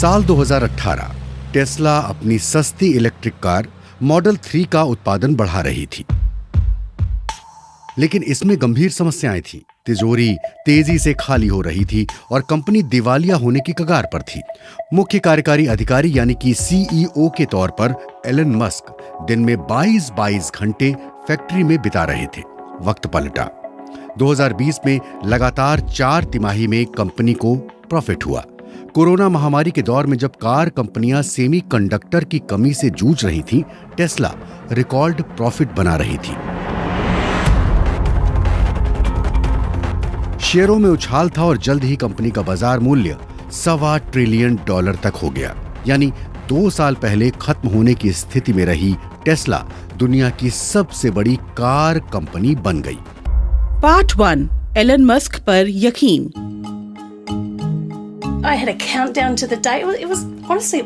साल 2018 टेस्ला अपनी सस्ती इलेक्ट्रिक कार मॉडल 3 का उत्पादन बढ़ा रही थी, लेकिन इसमें गंभीर समस्याएं थीं। तिजोरी तेजी से खाली हो रही थी और कंपनी दिवालिया होने की कगार पर थी। मुख्य कार्यकारी अधिकारी यानी कि सीईओ के तौर पर एलन मस्क दिन में 22 घंटे फैक्ट्री में बिता रहे थे। वक्त पलटा। 2020 में लगातार 4 तिमाही में कंपनी को प्रॉफिट हुआ। कोरोना महामारी के दौर में जब कार कंपनियां सेमीकंडक्टर की कमी से जूझ रही थीं, टेस्ला रिकॉर्ड प्रॉफिट बना रही थी। शेयरों में उछाल था और जल्द ही कंपनी का बाजार मूल्य $1.25 ट्रिलियन तक हो गया। यानी 2 साल पहले खत्म होने की स्थिति में रही टेस्ला दुनिया की सबसे बड़ी कार कंपनी बन गई। पार्ट 1, एलन मस्क पर यकीन। I had a countdown to the day. It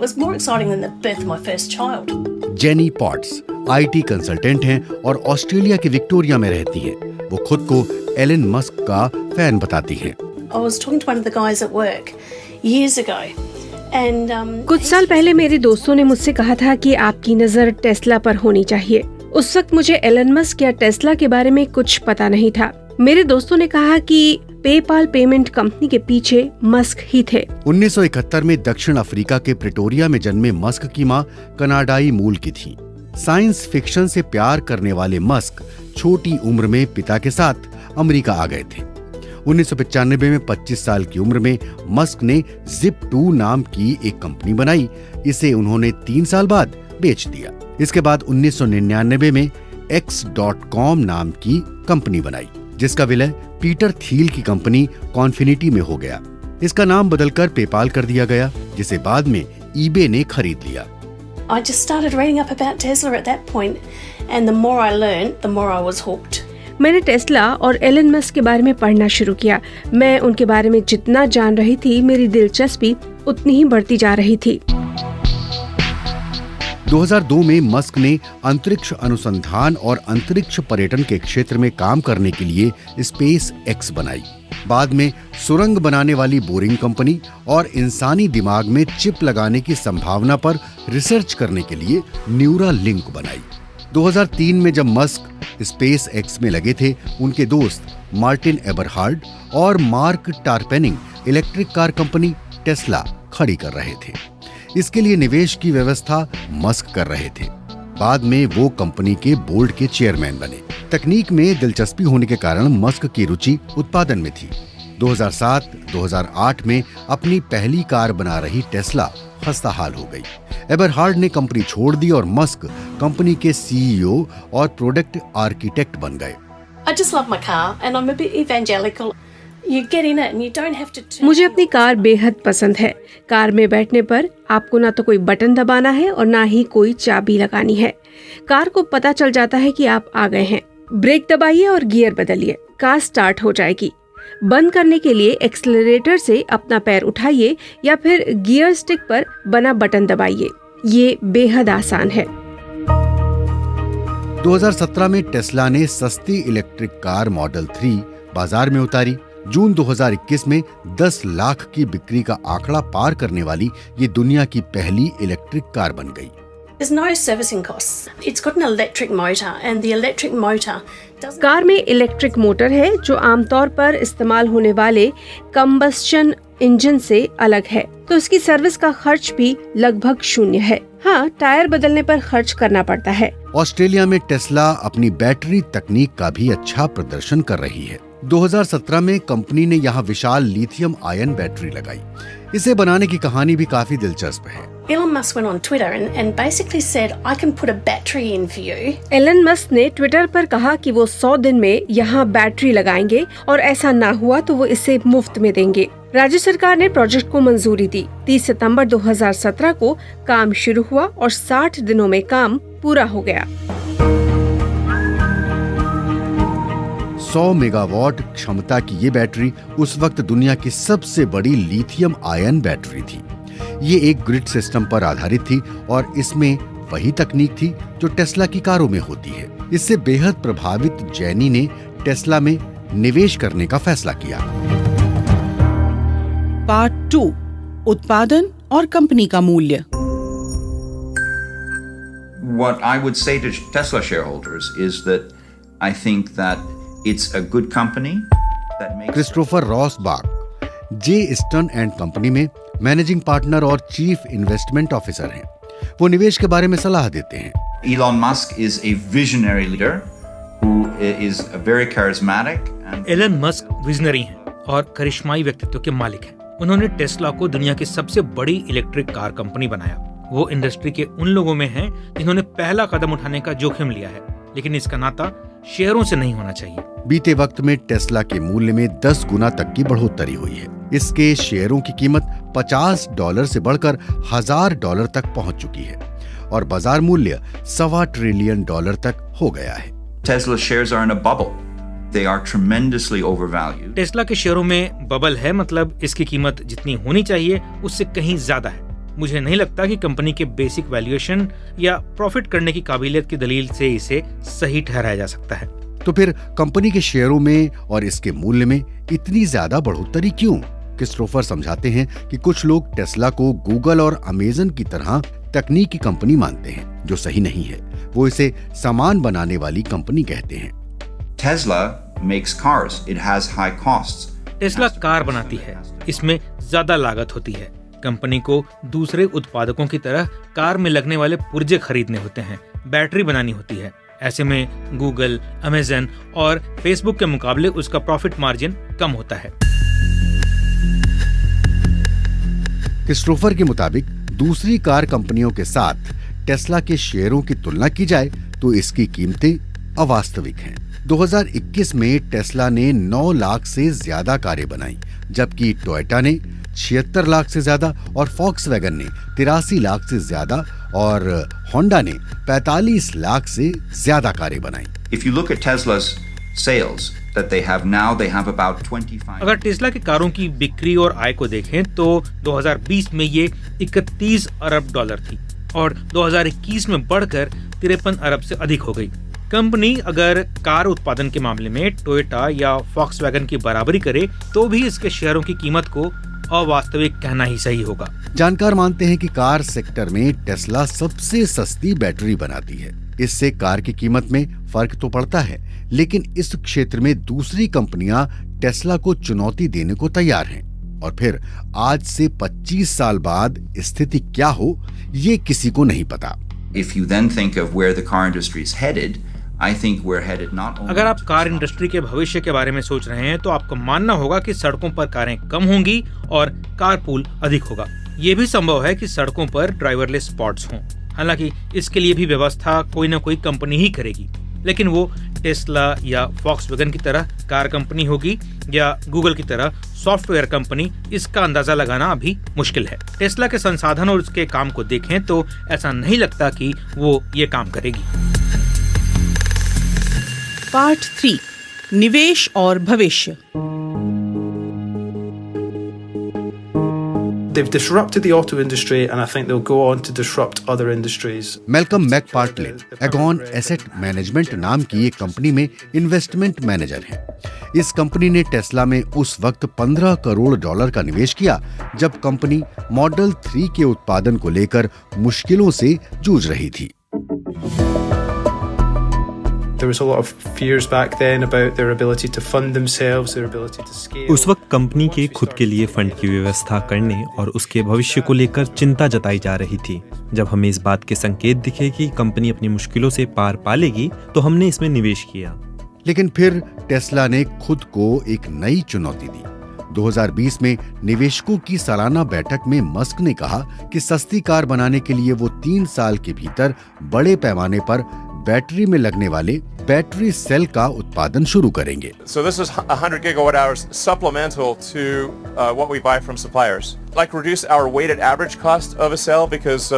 was more exciting than the birth of my first child. Jenny pots IT consultant हैं और ऑस्ट्रेलिया की विक्टोरिया में रहती हैं। वो खुद को एलन मस्क का फैन बताती हैं। I was talking to one of the guys at work years ago. And कुछ साल पहले मेरे दोस्तों ने मुझसे कहा था कि आपकी नजर टेस्ला पर होनी चाहिए। उस वक्त मुझे एलन मस्क या टेस्ला के बारे में कुछ पता नहीं था। मेरे दोस्तों ने कहा कि पेपाल पेमेंट कंपनी के पीछे मस्क ही थे। 1971 में दक्षिण अफ्रीका के प्रिटोरिया में जन्मे मस्क की मां कनाडाई मूल की थी। साइंस फिक्शन से प्यार करने वाले मस्क छोटी उम्र में पिता के साथ अमेरिका आ गए थे। 1995 में 25 साल की उम्र में मस्क ने Zip2 नाम की एक कंपनी बनाई। इसे उन्होंने 3 साल बाद बेच दिया। इसके बाद 1999 में X.com नाम की कंपनी बनाई, जिसका विलय पीटर थील की कंपनी कॉन्फिनिटी में हो गया। इसका नाम बदलकर पेपाल कर दिया गया, जिसे बाद में eBay ने खरीद लिया। I just started reading up about Tesla at that point, and the more I learned, the more I was hooked. मैंने टेस्ला और एलन मस्क के बारे में पढ़ना शुरू किया। मैं उनके बारे में जितना जान रही थी, मेरी दिलचस्पी उतनी ही बढ़ती जा रही थी। 2002 में मस्क ने अंतरिक्ष अनुसंधान और अंतरिक्ष पर्यटन के क्षेत्र में काम करने के लिए स्पेस एक्स बनाई। बाद में सुरंग बनाने वाली बोरिंग कंपनी और इंसानी दिमाग में चिप लगाने की संभावना पर रिसर्च करने के लिए न्यूरालिंक बनाई। 2003 में जब मस्क स्पेस एक्स में लगे थे, उनके दोस्त मार्टिन एबरहार्ड और mark Tarpenning electric car company Tesla खड़ी कर रहे थे। इसके लिए निवेश की व्यवस्था मस्क कर रहे थे। बाद में वो कंपनी के बोर्ड के चेयरमैन बने। तकनीक में दिलचस्पी होने के कारण मस्क की रुचि उत्पादन में थी। 2007-2008 में अपनी पहली कार बना रही टेस्ला खस्ताहाल हो गई। एबरहार्ड ने कंपनी छोड़ दी और मस्क कंपनी के सीईओ और प्रोडक्ट आर्किटेक्ट बन गए। I just love my car, and I'm a bit evangelical. You get in it and you don't have to turn. मुझे अपनी कार बेहद पसंद है। कार में बैठने पर आपको ना तो कोई बटन दबाना है और ना ही कोई चाबी लगानी है। कार को पता चल जाता है कि आप आ गए हैं। ब्रेक दबाइए और गियर बदलिए, कार स्टार्ट हो जाएगी। बंद करने के लिए एक्सेलरेटर से अपना पैर उठाइए या फिर गियर स्टिक पर बना बटन दबाइए। ये बेहद आसान है। 2017 में टेस्ला ने सस्ती इलेक्ट्रिक कार मॉडल 3 बाजार में उतारी। जून 2021 में 10 लाख की बिक्री का आंकड़ा पार करने वाली ये दुनिया की पहली इलेक्ट्रिक कार बन गई। There's no servicing costs. It's got an electric motor, and the electric motor doesn't. Car में इलेक्ट्रिक मोटर है जो आमतौर पर इस्तेमाल होने वाले कंबस्शन इंजन से अलग है, तो इसकी सर्विस का खर्च भी लगभग शून्य है। हाँ, टायर बदलने पर खर्च करना पड़ता है। ऑस्ट्रेलिया में टेस्ला अपनी बैटरी तकनीक का भी अच्छा प्रदर्शन कर रही है। 2017 में कंपनी ने यहाँ विशाल लिथियम आयन बैटरी लगाई। इसे बनाने की कहानी भी काफी दिलचस्प है। Elon Musk went on Twitter and basically said, I can put a battery in for you. Elon Musk ने ट्विटर पर कहा कि वो 100 दिन में यहाँ बैटरी लगाएंगे और ऐसा ना हुआ तो वो इसे मुफ्त में देंगे। राज्य सरकार ने प्रोजेक्ट को मंजूरी दी। 30 सितंबर 2017 को काम शुरू हुआ और 60 दिनों में काम पूरा हो गया। 100 मेगावाट क्षमता की ये बैटरी उस वक्त दुनिया की सबसे बड़ी लिथियम आयन बैटरी थी। ये एक ग्रिड सिस्टम पर आधारित थी और इसमें वही तकनीक थी जो टेस्ला की कारों में होती है। इससे बेहद प्रभावित जेनी ने टेस्ला में निवेश करने का फैसला किया। पार्ट 2, उत्पादन और कंपनी का मूल्य। What I would say to Tesla shareholders is that I think that it's a good company that makes... Christopher Rossbach J Stern and company में मैनेजिंग पार्टनर और चीफ इन्वेस्टमेंट ऑफिसर हैं। वो निवेश के बारे में सलाह देते हैं। Elon Musk is a visionary leader who is very charismatic and... Elon Musk visionary हैं और करिश्माई व्यक्तित्व के मालिक हैं। उन्होंने टेस्ला को दुनिया की सबसे बड़ी इलेक्ट्रिक कार कंपनी बनाया। वो इंडस्ट्री के उन लोगों में हैं जिन्होंने पहला कदम उठाने का जोखिम लिया है, लेकिन इसका नाता शेयरों से नहीं होना चाहिए। बीते वक्त में टेस्ला के मूल्य में 10 गुना तक की बढ़ोतरी हुई है। इसके शेयरों की कीमत $50 से बढ़कर $1000 तक पहुंच चुकी है और बाजार मूल्य $1.25 ट्रिलियन तक हो गया है। Tesla shares are in a bubble. They are tremendously overvalued. Tesla के शेयरों में बबल है, मतलब इसकी कीमत जितनी होनी चाहिए उससे कहीं ज्यादा है। मुझे नहीं लगता कि कंपनी के बेसिक वैल्यूएशन या प्रॉफिट करने की काबिलियत की दलील से इसे सही ठहराया जा सकता है। तो फिर कंपनी के शेयरों में और इसके मूल्य में इतनी ज्यादा बढ़ोतरी क्यों? क्रिस्टोफर समझाते हैं कि कुछ लोग टेस्ला को गूगल और अमेजन की तरह तकनीकी कंपनी मानते हैं, जो सही नहीं है। वो इसे सामान बनाने वाली कंपनी कहते हैं। Tesla makes cars. It has high costs. Tesla car बनाती है, इसमें ज्यादा लागत होती है। कंपनी को दूसरे उत्पादकों की तरह कार में लगने वाले पुर्जे खरीदने होते हैं, बैटरी बनानी होती है। ऐसे में गूगल, अमेजन और फेसबुक के मुकाबले उसका प्रॉफिट मार्जिन कम होता है। क्रिस्टोफर के मुताबिक दूसरी कार कंपनियों के साथ टेस्ला के शेयरों की तुलना की जाए तो इसकी कीमतें अवास्तविक हैं। 2021 में टेस्ला ने 9 लाख से ज्यादा कारें बनाई, जबकि टोयोटा ने 76 लाख से ज्यादा और फॉक्सवैगन ने 83 लाख से ज्यादा और होंडा ने 45 लाख से ज्यादा कारें बनाई। If you look at Tesla's sales that they have now, they have about 25. अगर टेस्ला की कारों की बिक्री और आय को देखें तो 2020 में ये 31 अरब डॉलर थी और 2021 में बढ़कर 53 अरब से अधिक हो गई। कंपनी अगर कार उत्पादन के मामले में टोयोटा या फॉक्सवैगन की बराबरी करे तो भी इसके शेयरों की कीमत को अवास्तविक कहना ही सही होगा। जानकार मानते हैं कि कार सेक्टर में टेस्ला सबसे सस्ती बैटरी बनाती है। इससे कार की कीमत में फर्क तो पड़ता है, लेकिन इस क्षेत्र में दूसरी कंपनियां टेस्ला को चुनौती देने को तैयार हैं। और फिर आज से 25 साल बाद स्थिति क्या हो, ये किसी को नहीं पता। If you then think of where the car industry is headed, I think we're headed not only... अगर आप कार इंडस्ट्री के भविष्य के बारे में सोच रहे हैं तो आपको मानना होगा कि सड़कों पर कारें कम होंगी और कारपूल अधिक होगा। ये भी संभव है कि सड़कों पर ड्राइवरलेस स्पॉट्स हों। हालांकि इसके लिए भी व्यवस्था कोई ना कोई कंपनी ही करेगी, लेकिन वो टेस्ला या फॉक्सवैगन की तरह कार कंपनी होगी या गूगल की तरह सॉफ्टवेयर कंपनी, इसका अंदाजा लगाना अभी मुश्किल है। टेस्ला के संसाधन और उसके काम को देखें तो ऐसा नहीं लगता कि वो ये काम करेगी। पार्ट 3, निवेश और भविष्य। They've disrupted the auto industry and I think they'll go on to disrupt other industries. Malcolm McPartlin Aegon asset management नाम की एक कंपनी में इन्वेस्टमेंट मैनेजर हैं। इस कंपनी ने टेस्ला में उस वक्त $15 करोड़ का निवेश किया जब कंपनी मॉडल 3 के उत्पादन को लेकर मुश्किलों से जूझ रही थी। There was a lot of fears back then about their ability to fund themselves, their ability to scale. उस वक्त कंपनी के खुद के लिए फंड की व्यवस्था करने और उसके भविष्य को लेकर चिंता जताई जा रही थी। जब हमें इस बात के संकेत दिखे कि कंपनी अपनी मुश्किलों से पार पा लेगी तो हमने इसमें निवेश किया। लेकिन फिर टेस्ला ने खुद को एक नई चुनौती दी। 2020 में निवेशकों की सालाना बैठक में मस्क ने कहा कि सस्ती कार बनाने के लिए वो 3 साल के भीतर बड़े पैमाने पर बैटरी में लगने वाले बैटरी सेल का उत्पादन शुरू करेंगे। So this is 100 gigawatt hours supplemental to what we buy from suppliers. Like reduce our weighted average cost of a cell because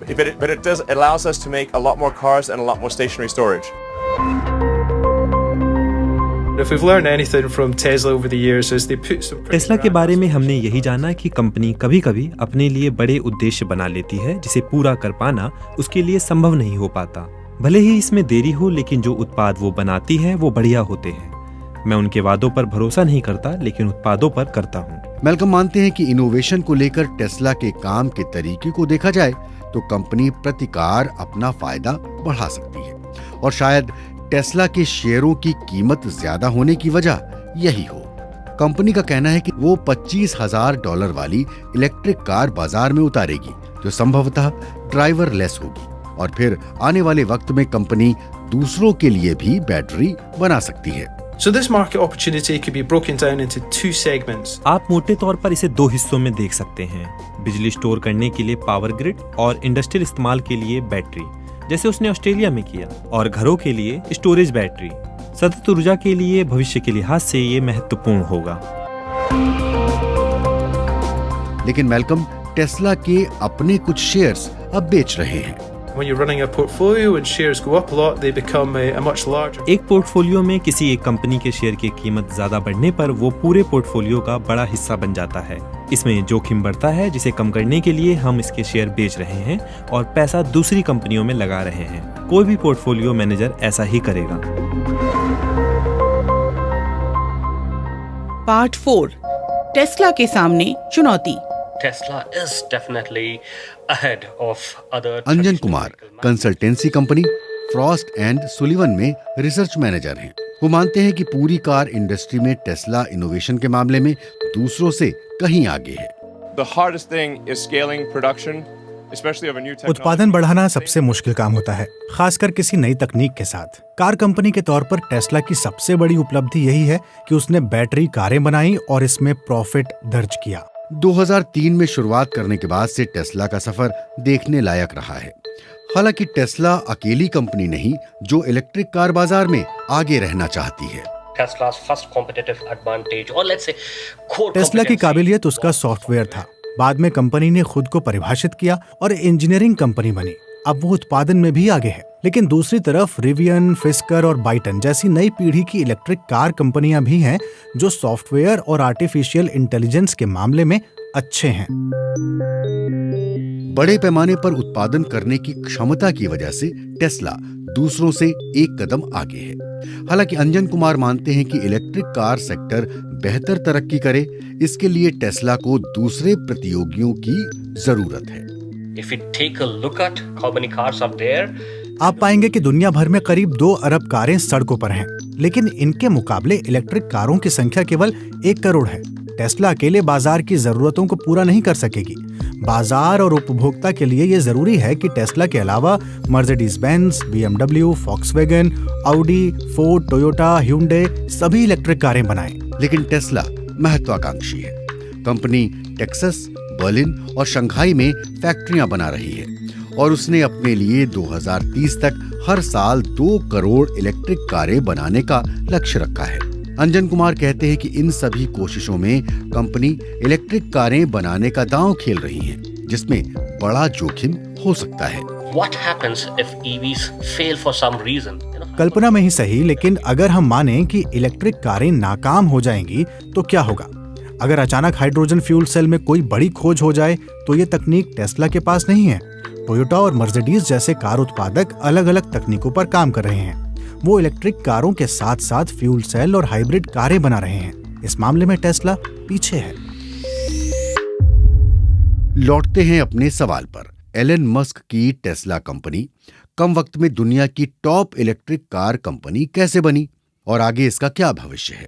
it allows us to make a lot more cars and a lot more stationary storage. If we've learned anything from Tesla over the years is they put some Tesla के बारे में हमने यही जाना कि company कभी-कभी अपने लिए बड़े उद्देश्य बना लेती है जिसे पूरा कर पाना उसके लिए संभव नहीं हो पाता। भले ही इसमें देरी हो, लेकिन जो उत्पाद वो बनाती है वो बढ़िया होते हैं। मैं उनके वादों पर भरोसा नहीं करता, लेकिन उत्पादों पर करता हूँ। मैल्कम मानते हैं कि इनोवेशन को लेकर टेस्ला के काम के तरीके को देखा जाए तो कंपनी प्रति कार अपना फायदा बढ़ा सकती है और शायद टेस्ला के शेयरों की कीमत ज्यादा होने की वजह यही हो। कंपनी का कहना है कि वो $25,000 वाली इलेक्ट्रिक कार बाजार में उतारेगी जो संभवतः ड्राइवरलेस होगी और फिर आने वाले वक्त में कंपनी दूसरों के लिए भी बैटरी बना सकती है। So this market opportunity could be broken down into two segments. आप मोटे तौर पर इसे दो हिस्सों में देख सकते हैं, बिजली स्टोर करने के लिए पावर ग्रिड और इंडस्ट्रियल इस्तेमाल के लिए बैटरी, जैसे उसने ऑस्ट्रेलिया में किया, और घरों के लिए स्टोरेज बैटरी। सतत ऊर्जा के लिए भविष्य के लिहाज से ये महत्वपूर्ण होगा। लेकिन मैल्कम टेस्ला के अपने कुछ शेयर्स अब बेच रहे हैं। When you're running a portfolio and shares go up a lot, they become a much larger. एक पोर्टफोलियो में किसी एक कंपनी के शेयर की कीमत ज्यादा बढ़ने पर वो पूरे पोर्टफोलियो का बड़ा हिस्सा बन जाता है। इसमें जोखिम बढ़ता है, जिसे कम करने के लिए हम इसके शेयर बेच रहे हैं और पैसा दूसरी कंपनियों में लगा रहे हैं। कोई भी पोर्टफोलियो मैनेजर ऐसा ही करेगा। पार्ट 4, टेस्ला के सामने चुनौती। Tesla is definitely ahead of other. Anjan Kumar consultancy company Frost and Sullivan में रिसर्च मैनेजर हैं। वो मानते हैं कि पूरी कार इंडस्ट्री में टेस्ला इनोवेशन के मामले में दूसरों से कहीं आगे है। The hardest thing is scaling production, especially of a new technology. उत्पादन बढ़ाना सबसे मुश्किल काम होता है, खासकर किसी नई तकनीक के साथ। कार कंपनी के तौर पर टेस्ला की सबसे बड़ी उपलब्धि यही है कि उसने बैटरी कारें बनाई और इसमें प्रॉफिट दर्ज किया। 2003 में शुरुआत करने के बाद से टेस्ला का सफर देखने लायक रहा है। हालांकि टेस्ला अकेली कंपनी नहीं जो इलेक्ट्रिक कार बाजार में आगे रहना चाहती है। Tesla's first competitive advantage, or let's say core Tesla की competency काबिलियत उसका सॉफ्टवेयर था। बाद में कंपनी ने खुद को परिभाषित किया और इंजीनियरिंग कंपनी बनी। अब वो उत्पादन में भी आगे है। लेकिन दूसरी तरफ रिवियन, फिस्कर और बाइटन जैसी नई पीढ़ी की इलेक्ट्रिक कार कंपनियां भी हैं जो सॉफ्टवेयर और आर्टिफिशियल इंटेलिजेंस के मामले में अच्छे हैं। बड़े पैमाने पर उत्पादन करने की क्षमता की वजह से टेस्ला दूसरों से एक कदम आगे है। हालांकि अंजन कुमार मानते हैं कि इलेक्ट्रिक कार सेक्टर बेहतर तरक्की करे, इसके लिए टेस्ला को दूसरे प्रतियोगियों की जरूरत है। If we take a look at how many cars are there, आप पाएंगे कि दुनिया भर में करीब 2 अरब कारें सड़कों पर हैं, लेकिन इनके मुकाबले इलेक्ट्रिक कारों की संख्या केवल 1 करोड़ है। टेस्ला अकेले बाजार की जरूरतों को पूरा नहीं कर सकेगी। बाजार और उपभोक्ता के लिए ये जरूरी है कि टेस्ला के अलावा Mercedes Benz, BMW, Volkswagen, Audi, Ford, Toyota, Hyundai सभी इलेक्ट्रिक कारें बनाएं। लेकिन टेस्ला महत्वाकांक्षी है। कंपनी टेक्सास, बर्लिन और शंघाई में फैक्ट्रियां बना रही है और उसने अपने लिए 2030 तक हर साल 2 करोड़ इलेक्ट्रिक कारें बनाने का लक्ष्य रखा है। अंजन कुमार कहते हैं कि इन सभी कोशिशों में कंपनी इलेक्ट्रिक कारें बनाने का दांव खेल रही है, जिसमें बड़ा जोखिम हो सकता है। what happens if EVs fail for some reason? कल्पना में ही सही, लेकिन अगर हम माने कि इलेक्ट्रिक कारें नाकाम हो जाएंगी तो क्या होगा? अगर अचानक हाइड्रोजन फ्यूल सेल में कोई बड़ी खोज हो जाए तो ये तकनीक टेस्ला के पास नहीं है। टोयोटा और मर्सिडीज जैसे कार उत्पादक अलग अलग तकनीकों पर काम कर रहे हैं। वो इलेक्ट्रिक कारों के साथ साथ फ्यूल सेल और हाइब्रिड कारें बना रहे हैं। इस मामले में टेस्ला पीछे है। लौटते हैं अपने सवाल पर। एलन मस्क की टेस्ला कंपनी कम वक्त में दुनिया की टॉप इलेक्ट्रिक कार कंपनी कैसे बनी और आगे इसका क्या भविष्य है?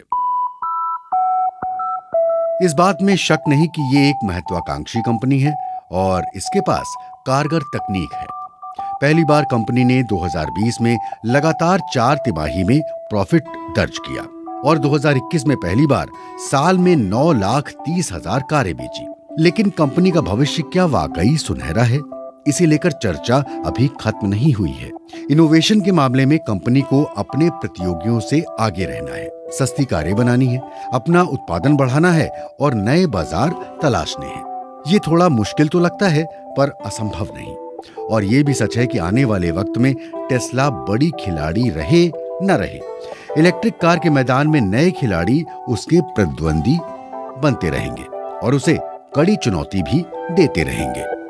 इस बात में शक नहीं कि ये एक महत्वाकांक्षी कंपनी है और इसके पास कारगर तकनीक है। पहली बार कंपनी ने 2020 में लगातार 4 तिमाही में प्रॉफिट दर्ज किया और 2021 में पहली बार साल में 9,30,000 कारें बेची। लेकिन कंपनी का भविष्य क्या वाकई सुनहरा है? इसे लेकर चर्चा अभी खत्म नहीं हुई है। इनोवेशन के मामले में कंपनी को अपने प्रतियोगियों से आगे रहना है, सस्ती कारें बनानी है, अपना उत्पादन बढ़ाना है और नए बाजार तलाशने हैं। ये थोड़ा मुश्किल तो लगता है पर असंभव नहीं। और ये भी सच है कि आने वाले वक्त में टेस्ला बड़ी खिलाड़ी रहे न रहे, इलेक्ट्रिक कार के मैदान में नए खिलाड़ी उसके प्रतिद्वंदी बनते रहेंगे और उसे कड़ी चुनौती भी देते रहेंगे।